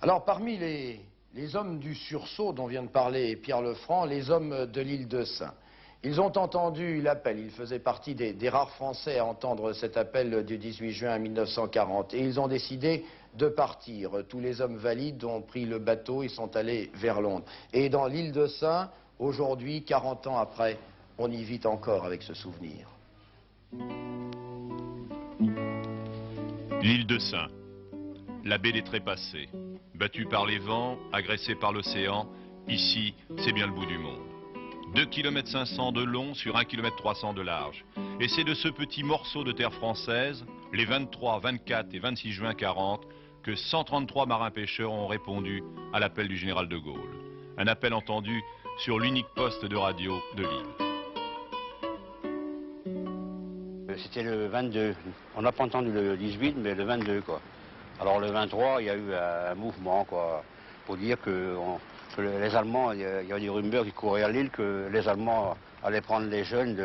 Alors, parmi les hommes du sursaut dont vient de parler Pierre Lefranc, les hommes de l'île de Sein, ils ont entendu l'appel. Ils faisaient partie des rares Français à entendre cet appel du 18 juin 1940. Et ils ont décidé de partir. Tous les hommes valides ont pris le bateau et sont allés vers Londres. Et dans l'île de Sein, aujourd'hui, 40 ans après, on y vit encore avec ce souvenir. L'île de Sein, la baie des Trépassés, battue par les vents, agressée par l'océan, ici, c'est bien le bout du monde. 2,5 km de long sur 1,3 km de large. Et c'est de ce petit morceau de terre française, les 23, 24 et 26 juin 40, que 133 marins-pêcheurs ont répondu à l'appel du général de Gaulle. Un appel entendu sur l'unique poste de radio de l'île. C'était le 22. On n'a pas entendu le 18, mais le 22, quoi. Alors le 23, il y a eu un mouvement, quoi, pour dire que les Allemands, il y avait des rumeurs qui couraient à l'île que les Allemands allaient prendre les jeunes,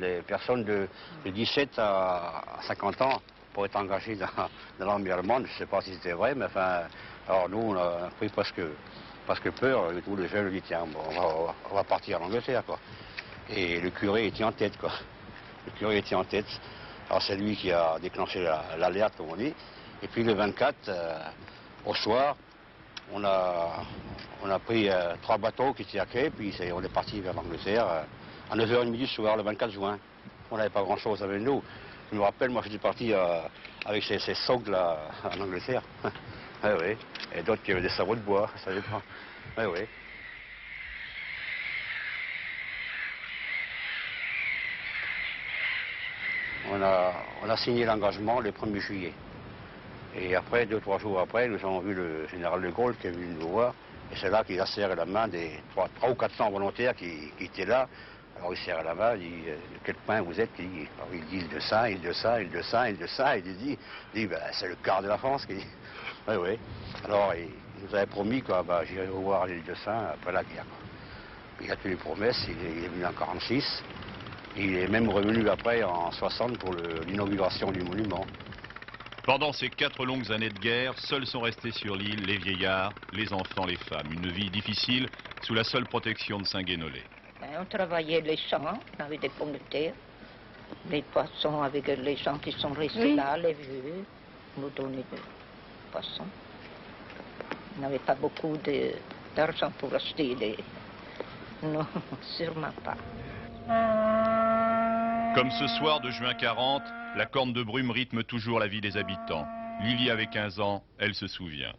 les personnes de 17 à 50 ans pour être engagés dans l'armée allemande. Je ne sais pas si c'était vrai, mais enfin, alors nous, on a pris presque peur. Et tous les jeunes ont dit, tiens, bon, on va partir en Angleterre, quoi. Et le curé était en tête, quoi. Le curé était en tête. Alors c'est lui qui a déclenché l'alerte, comme on dit. Et puis le 24, au soir, on a pris 3 bateaux qui étaient à quai, puis on est parti vers l'Angleterre à 9h30 du soir, le 24 juin. On n'avait pas grand-chose avec nous. Je me rappelle, moi j'étais parti avec ces sogles là en Angleterre. Oui, oui. Et d'autres qui avaient des sabots de bois, ça dépend. Oui, oui. On a signé l'engagement le 1er juillet. Et après, 2 ou 3 jours après, nous avons vu le général de Gaulle qui est venu nous voir. Et c'est là qu'il a serré la main des 300 ou 400 volontaires qui étaient là. Alors il serre la main, il dit, quel point vous êtes? Il dit, île de Sein, île de Sein, île de Sein, île de Sein. Il dit ben, c'est le quart de la France. Qui dit. Oui, oui. Alors il nous avait promis que ben, j'irai revoir l'île de Sein après la guerre. Puis il a tenu les promesses, il est venu en 46. Il est même revenu après en 60 pour l'inauguration du monument. Pendant ces 4 longues années de guerre, seuls sont restés sur l'île les vieillards, les enfants, les femmes. Une vie difficile sous la seule protection de Saint-Guénolé. On travaillait les champs, on avait des pommes de terre, les poissons avec les gens qui sont restés là, les vieux, nous donnaient des poissons. On n'avait pas beaucoup d'argent pour acheter les... Non, sûrement pas. Comme ce soir de juin 40, la corne de brume rythme toujours la vie des habitants. Lily avait 15 ans, elle se souvient.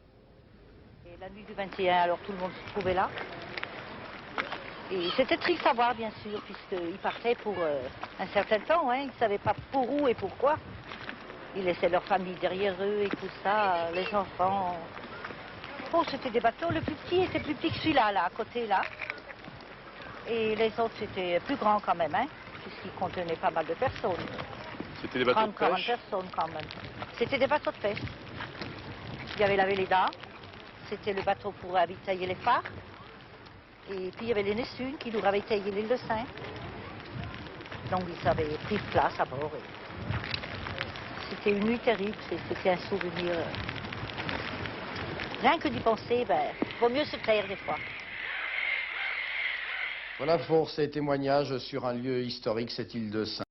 Et la nuit du 21, alors tout le monde se trouvait là. Et c'était triste à voir, bien sûr, puisqu'ils partaient pour un certain temps. Hein. Ils ne savaient pas pour où et pourquoi. Ils laissaient leur famille derrière eux et tout ça, les enfants. Bon, c'était des bateaux. Le plus petit était plus petit que celui-là, là, à côté, là. Et les autres, c'était plus grand quand même, hein, puisqu'ils contenaient pas mal de personnes. C'était des bateaux de 40 pêche? personnes quand même. C'était des bateaux de pêche. Il y avait la Véleda, c'était le bateau pour ravitailler les phares. Et puis il y avait les Nessunes qui nous ravitaillaient l'île de Sein. Donc ils avaient pris de place à bord. C'était une nuit terrible, c'était un souvenir. Rien que d'y penser, ben, vaut mieux se taire des fois. Voilà pour ces témoignages sur un lieu historique, cette île de Sein.